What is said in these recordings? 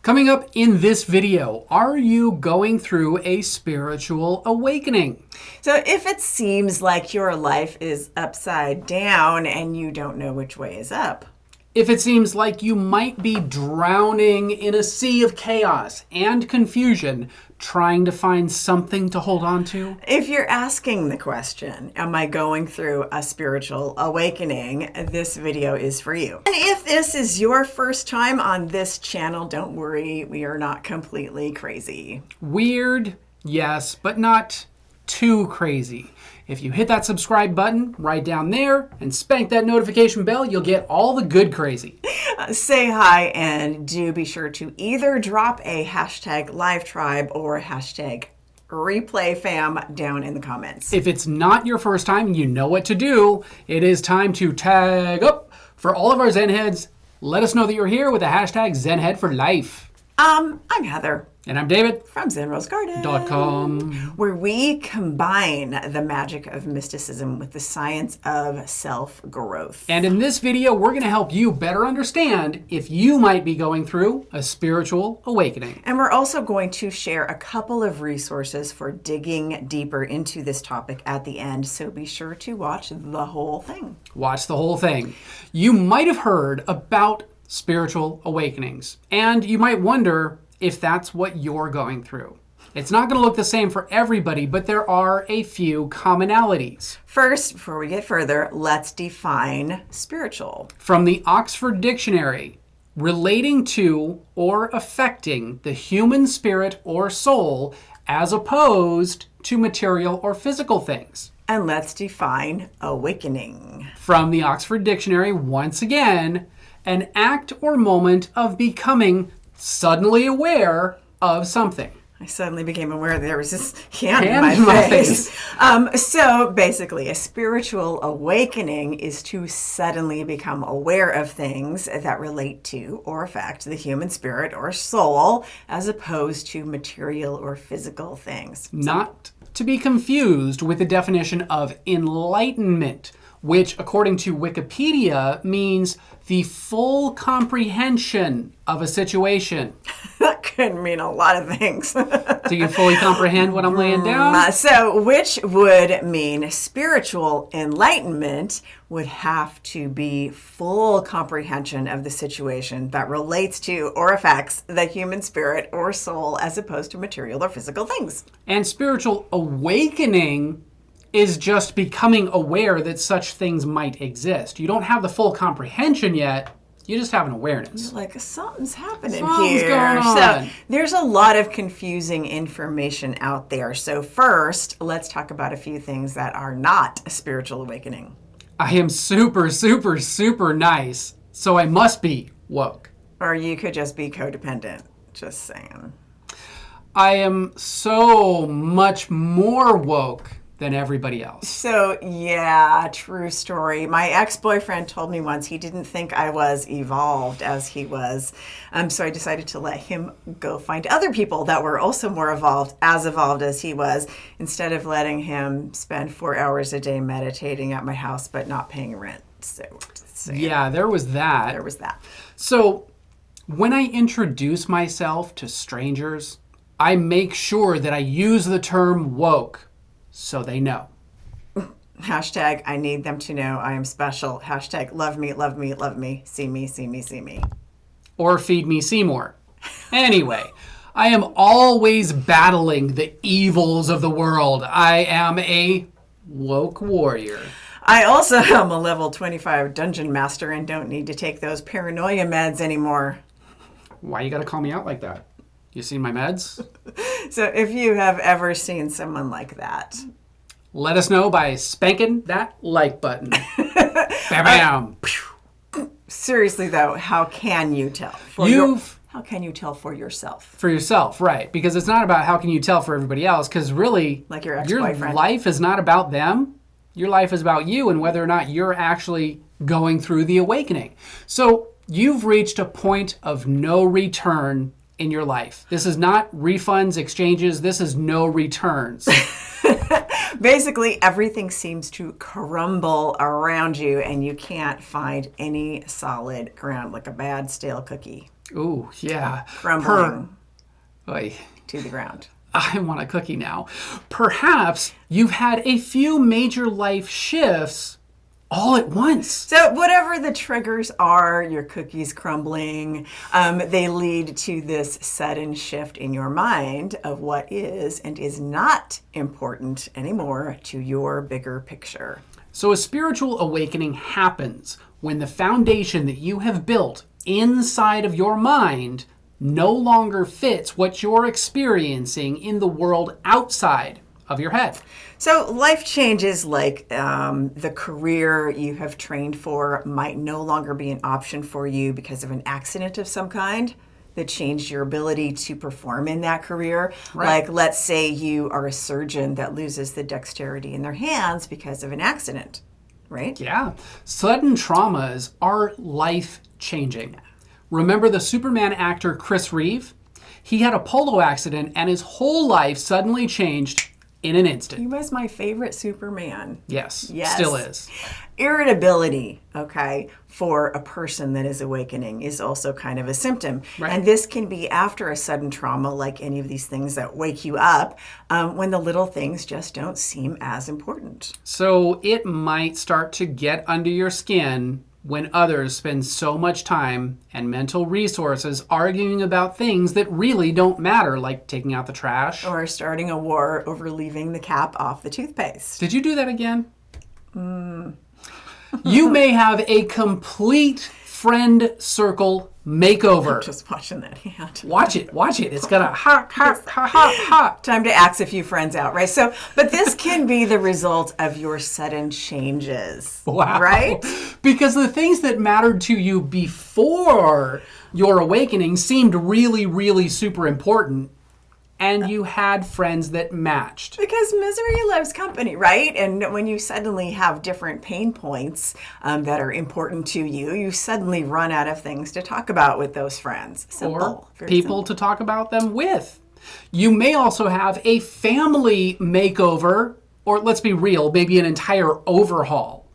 Coming up in this video, are you going through a spiritual awakening? So if it seems like your life is upside down and you don't know which way is up, If it seems like you might be drowning in a sea of chaos and confusion, trying to find something to hold on to, if you're asking the question, am I going through a spiritual awakening, this video is for you. And if this is your first time on this channel, don't worry, we are not completely crazy. weird, yes, but not too crazy. If you hit that subscribe button right down there and spank that notification bell, you'll get all the good crazy. Say hi and do be sure to either drop a hashtag live tribe or hashtag replay fam down in the comments. If it's not your first time, you know what to do. It is time to tag up. For all of our Zen heads, let us know that you're here with the hashtag ZenHead for life. I'm Heather. And I'm David. From ZenRoseGarden.com, where we combine the magic of mysticism with the science of self-growth. And in this video, we're going to help you better understand if you might be going through a spiritual awakening. And we're also going to share a couple of resources for digging deeper into this topic at the end, so be sure to watch the whole thing. Watch the whole thing. You might have heard about spiritual awakenings, and you might wonder if that's what you're going through. It's not going to look the same for everybody, but there are a few commonalities. First, before we get further, let's define spiritual. From the Oxford Dictionary, relating to or affecting the human spirit or soul as opposed to material or physical things. And let's define awakening. From the Oxford Dictionary, once again, an act or moment of becoming suddenly aware of something. I suddenly became aware that there was this hand in my face. So basically, a spiritual awakening is to suddenly become aware of things that relate to or affect the human spirit or soul, as opposed to material or physical things. Not to be confused with the definition of enlightenment, which, according to Wikipedia, means the full comprehension of a situation. That could mean a lot of things. Do you fully comprehend what I'm laying down? So, which would mean spiritual enlightenment would have to be full comprehension of the situation that relates to or affects the human spirit or soul, as opposed to material or physical things. And spiritual awakening is just becoming aware that such things might exist. You don't have the full comprehension yet. You just have an awareness. You're like, something's happening Something's here. going on. So there's a lot of confusing information out there. So first, let's talk about a few things that are not a spiritual awakening. I am super, super, super nice, so I must be woke. Or you could just be codependent. Just saying. I am so much more woke than everybody else. So, yeah, true story. My ex-boyfriend told me once he didn't think I was evolved as he was. So I decided to let him go find other people that were also more evolved as he was, instead of letting him spend 4 hours a day meditating at my house but not paying rent. So yeah, there was that. There was that. So when I introduce myself to strangers, I make sure that I use the term woke so they know. Hashtag, I need them to know I am special. Hashtag, love me, love me, love me. See me, see me, see me. Or feed me Seymour. Anyway, I am always battling the evils of the world. I am a woke warrior. I also am a level 25 dungeon master and don't need to take those paranoia meds anymore. Why you gotta call me out like that? You seen my meds? So if you have ever seen someone like that, let us know by spanking that like button. Bam, bam. Seriously though, how can you tell? How can you tell for yourself? For yourself, right. Because it's not about how can you tell for everybody else, because really, like your ex-boyfriend, your life is not about them. Your life is about you and whether or not you're actually going through the awakening. So you've reached a point of no return in your life. This is not refunds, exchanges. This is no returns. Basically, everything seems to crumble around you and you can't find any solid ground, like a bad stale cookie. Ooh, yeah. crumbling Oy, to the ground. I want a cookie now. Perhaps you've had a few major life shifts all at once. So whatever the triggers are, your cookies crumbling, they lead to this sudden shift in your mind of what is and is not important anymore to your bigger picture. So a spiritual awakening happens when the foundation that you have built inside of your mind no longer fits what you're experiencing in the world outside of your head. So life changes like the career you have trained for might no longer be an option for you because of an accident of some kind that changed your ability to perform in that career. Right. Like, let's say you are a surgeon that loses the dexterity in their hands because of an accident, right? Yeah. Sudden traumas are life-changing. Remember the Superman actor Chris Reeve? He had a polo accident and his whole life suddenly changed in an instant. He was my favorite Superman. Yes, Yes. still is. Irritability, okay, for a person that is awakening is also kind of a symptom. Right. And this can be after a sudden trauma, like any of these things that wake you up, when the little things just don't seem as important. So it might start to get under your skin when others spend so much time and mental resources arguing about things that really don't matter, like taking out the trash. Or starting a war over leaving the cap off the toothpaste. Did you do that again? You may have a complete friend circle makeover. Just watching that hand. Watch it. It's gonna ha, ha, ha, ha, ha. Time to axe a few friends out, right? So, but this can be the result of your sudden changes. Wow. Right? Because the things that mattered to you before your awakening seemed really, really super important, and you had friends that matched. Because misery loves company, right? And when you suddenly have different pain points that are important to you, you suddenly run out of things to talk about with those friends. Simple. Or Very people simple. to talk about them with. You may also have a family makeover, or let's be real, maybe an entire overhaul.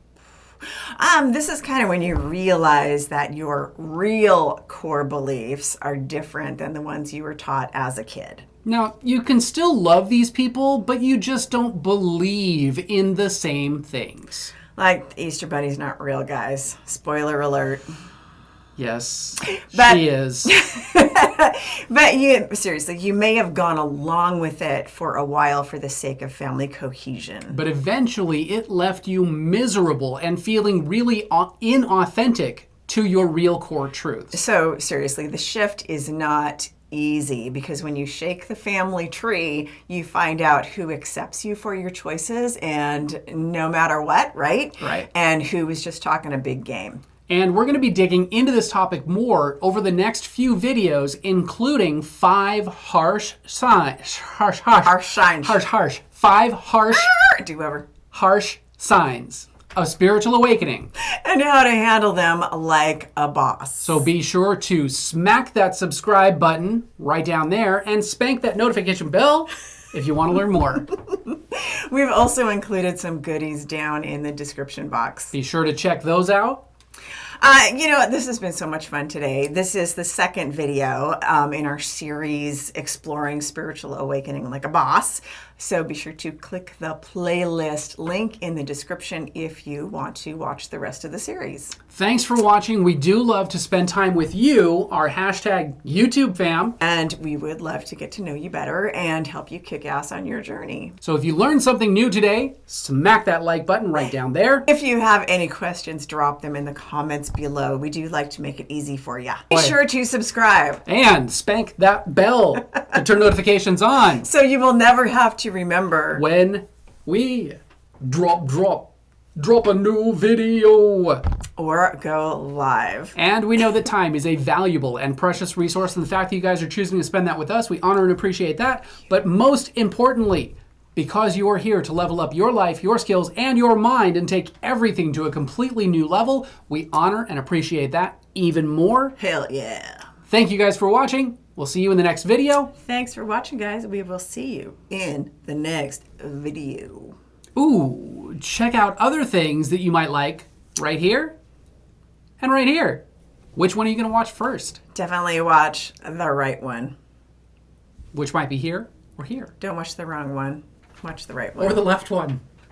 This is kind of when you realize that your real core beliefs are different than the ones you were taught as a kid. Now, you can still love these people, but you just don't believe in the same things. Like, the Easter Bunny's not real, guys. Spoiler alert. Yes, But- she is. But seriously, you may have gone along with it for a while for the sake of family cohesion. But eventually it left you miserable and feeling really inauthentic to your real core truths. So seriously, the shift is not easy because when you shake the family tree, you find out who accepts you for your choices and no matter what, right? Right. And who is just talking a big game. And we're going to be digging into this topic more over the next few videos, including 5 harsh signs. Harsh signs of spiritual awakening. And how to handle them like a boss. So be sure to smack that subscribe button right down there and spank that notification bell if you want to learn more. We've also included some goodies down in the description box. Be sure to check those out. This has been so much fun today. This is the second video in our series exploring spiritual awakening like a boss. So be sure to click the playlist link in the description if you want to watch the rest of the series. Thanks for watching. We do love to spend time with you, our hashtag YouTube fam. And we would love to get to know you better and help you kick ass on your journey. So if you learned something new today, smack that like button right down there. If you have any questions, drop them in the comments below. We do like to make it easy for you. Be Boy. sure to subscribe And spank that bell to turn notifications on so you will never have to remember when we drop a new video. or go live. And we know that time is a valuable and precious resource, and the fact that you guys are choosing to spend that with us, we honor and appreciate that. But most importantly, because you are here to level up your life, your skills, and your mind and take everything to a completely new level, we honor and appreciate that even more. Hell yeah. Thank you guys for watching. We'll see you in the next video. Thanks for watching, guys. We will see you in the next video. Ooh, check out other things that you might like right here and right here. Which one are you going to watch first? Definitely watch the right one. Which might be here or here. Don't watch the wrong one. Watch the right one. Or the left one.